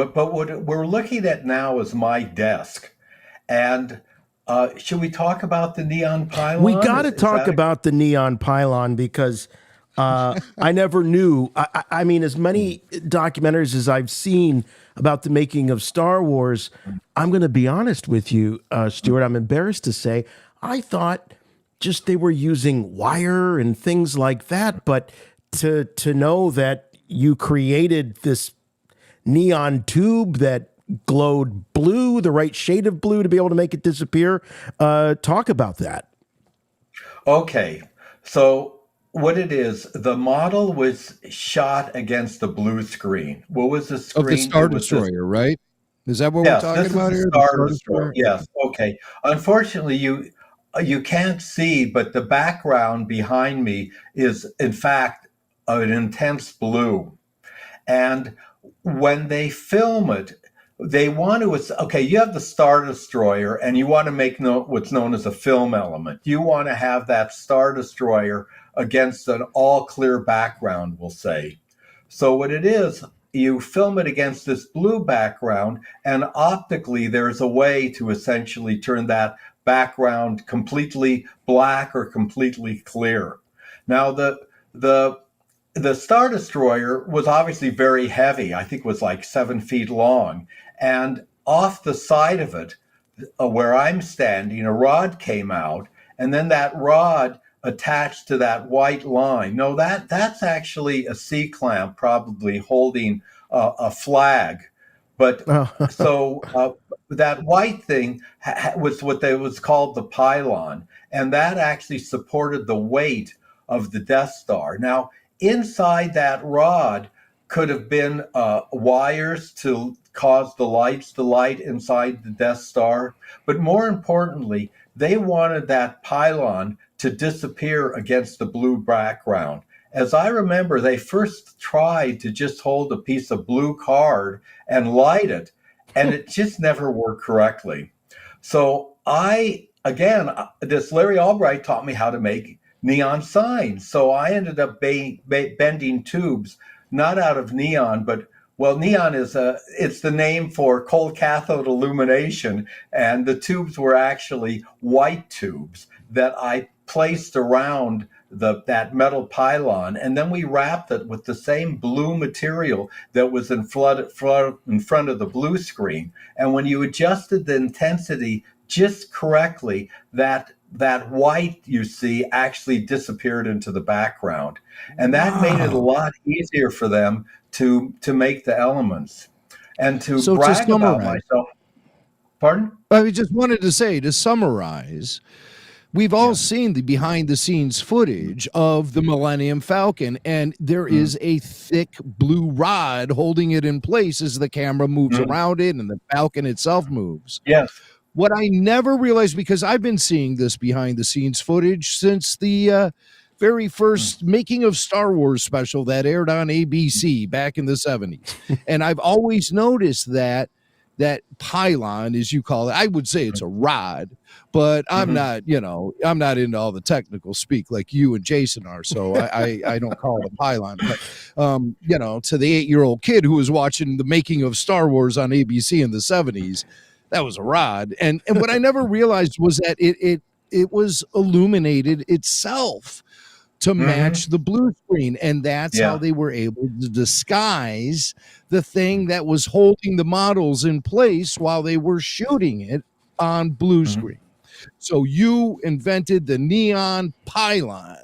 but what we're looking at now is my desk. And should we talk about the neon We pylon? got to talk about the neon pylon because I never knew. I mean, as many documentaries as I've seen about the making of Star Wars, I'm going to be honest with you, Stuart. I'm embarrassed to say I thought just they were using wire and things like that, but to know that you created this neon tube that glowed blue, the right shade of blue to be able to make it disappear. Talk about that. Okay, so what it is, the model was shot against the blue screen. What was the screen? Of the Star Destroyer, right? Is that what we're talking about here? The Star Destroyer. Yes. Okay. Unfortunately, you can't see, but the background behind me is, in fact, an intense blue. And when they film it, they want to, okay, you have the Star Destroyer and you want to make what's known as a film element. You want to have that Star Destroyer against an all clear background, we'll say. So what it is, you film it against this blue background, and optically there's a way to essentially turn that background completely black or completely clear. Now, the Star Destroyer was obviously very heavy. I think it was like 7 feet long. And off the side of it, where I'm standing, a rod came out, and then that rod attached to that white line. No, that's actually a C-clamp, probably holding a flag. But so that white thing was what was called the pylon, and that actually supported the weight of the Death Star. Now, inside that rod could have been wires to cause the lights to light inside the Death Star. But more importantly, they wanted that pylon to disappear against the blue background. As I remember, they first tried to just hold a piece of blue card and light it, and it just never worked correctly. So this Larry Albright taught me how to make neon signs. So I ended up bending tubes, not out of neon, but neon it's the name for cold cathode illumination. And the tubes were actually white tubes that I placed around that metal pylon. And then we wrapped it with the same blue material that was in front of the blue screen. And when you adjusted the intensity just correctly, that white you see actually disappeared into the background. And that made it a lot easier for them to make the elements. And to brag about myself. Pardon? I just wanted to say, to summarize, we've all seen the behind the scenes footage of the Millennium Falcon, and there is a thick blue rod holding it in place as the camera moves around it and the Falcon itself moves. Yes. What I never realized, because I've been seeing this behind the scenes footage since the very first making of Star Wars special that aired on ABC back in the 70s. And I've always noticed that pylon, as you call it, I would say it's a rod, but I'm not, I'm not into all the technical speak like you and Jason are. So I don't call it a pylon, but, to the 8-year-old kid who was watching the making of Star Wars on ABC in the 70s, that was a rod. And what I never realized was that it was illuminated itself to match the blue screen. And that's how they were able to disguise the thing that was holding the models in place while they were shooting it on blue screen. So you invented the neon pylon.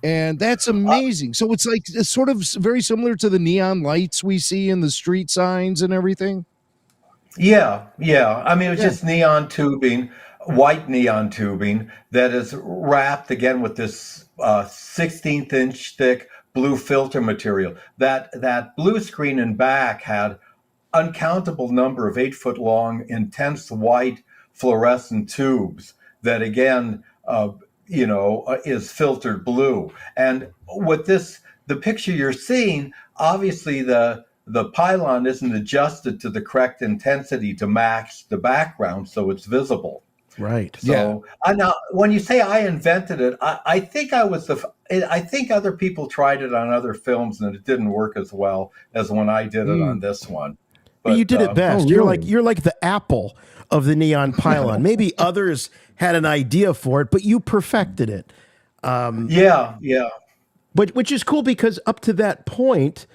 And that's amazing. So it's sort of very similar to the neon lights we see in the street signs and everything. Yeah. I mean, it was just neon tubing, white neon tubing that is wrapped again with this 16th inch thick blue filter material. That blue screen in back had uncountable number of 8-foot long, intense white fluorescent tubes that again, is filtered blue. And with the picture you're seeing, obviously the pylon isn't adjusted to the correct intensity to match the background, so it's visible. Right. So now, when you say I invented it, I think I think other people tried it on other films and it didn't work as well as when I did it on this one. But you But did it best. Oh, You're really? like the Apple of the neon pylon. Maybe others had an idea for it, but you perfected it. yeah, yeah. But which is cool because up to that point,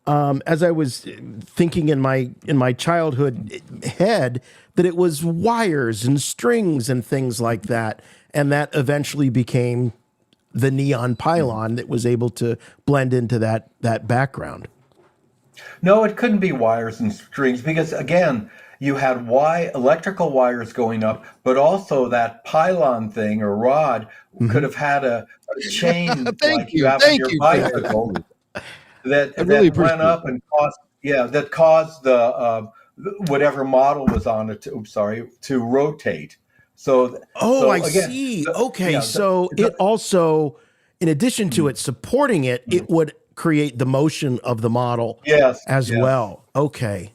as I was thinking in my childhood head, that it was wires and strings and things like that, and that eventually became the neon pylon that was able to blend into that background. No, it couldn't be wires and strings because again, you had electrical wires going up, but also that pylon thing or rod could have had a chain like you have on Thank your you for that. bicycle that I really went appreciate up and caused the whatever model was on it. To rotate. So Oh, I so again, see. the, Okay, yeah, so it also, in addition to it supporting it, it would create the motion of the model yes, as yes. well. Okay.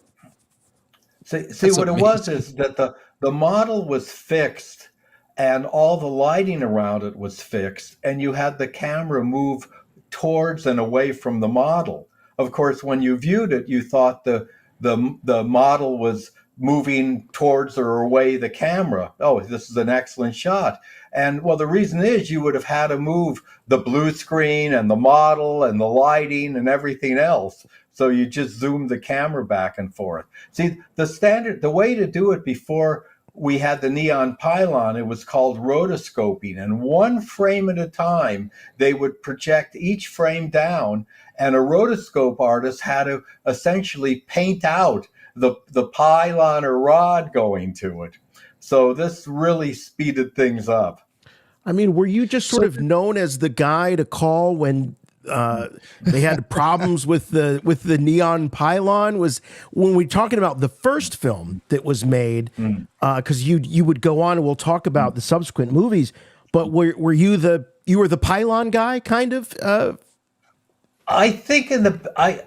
See That's what it was amazing. is that the model was fixed and all the lighting around it was fixed, and you had the camera move towards and away from the model. Of course, when you viewed it, you thought the model was moving towards or away the camera. Oh, this is an excellent shot. And well, the reason is you would have had to move the blue screen and the model and the lighting and everything else. So you just zoom the camera back and forth. See, the way to do it before we had the neon pylon, it was called rotoscoping. And one frame at a time, they would project each frame down. And a rotoscope artist had to essentially paint out the pylon or rod going to it. So this really speeded things up. I mean, were you just sort So of known as the guy to call when they had problems with the neon pylon? Was when we're talking about the first film that was made, because you would go on and we'll talk about the subsequent movies. But were you the pylon guy, kind of? I think I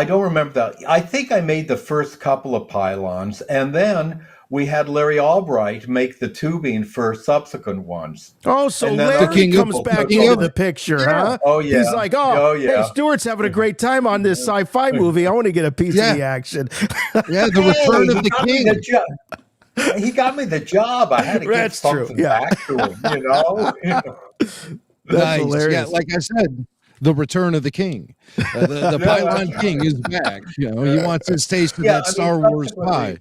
don't remember that. I think I made the first couple of pylons, and then we had Larry Albright make the tubing for subsequent ones. Oh, so And then the Larry king of comes back king into of the picture, yeah. huh? Oh yeah. He's like, oh, Oh hey, yeah. Stewart's having a great time on this sci-fi movie. I want to get a piece of the action. Yeah, the return Hey, of the king. he got me the job. I had to give That's true. something Yeah. back to him. That's Nice. hilarious. Yeah, like I said, the return of the king. The Yeah, pylon king is back. You know, he wants his taste of Yeah, that Star Wars pie.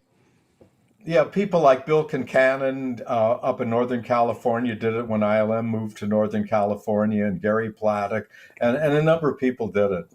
Yeah, people like Bill Concanon up in Northern California did it when ILM moved to Northern California, and Gary Platic, and a number of people did it.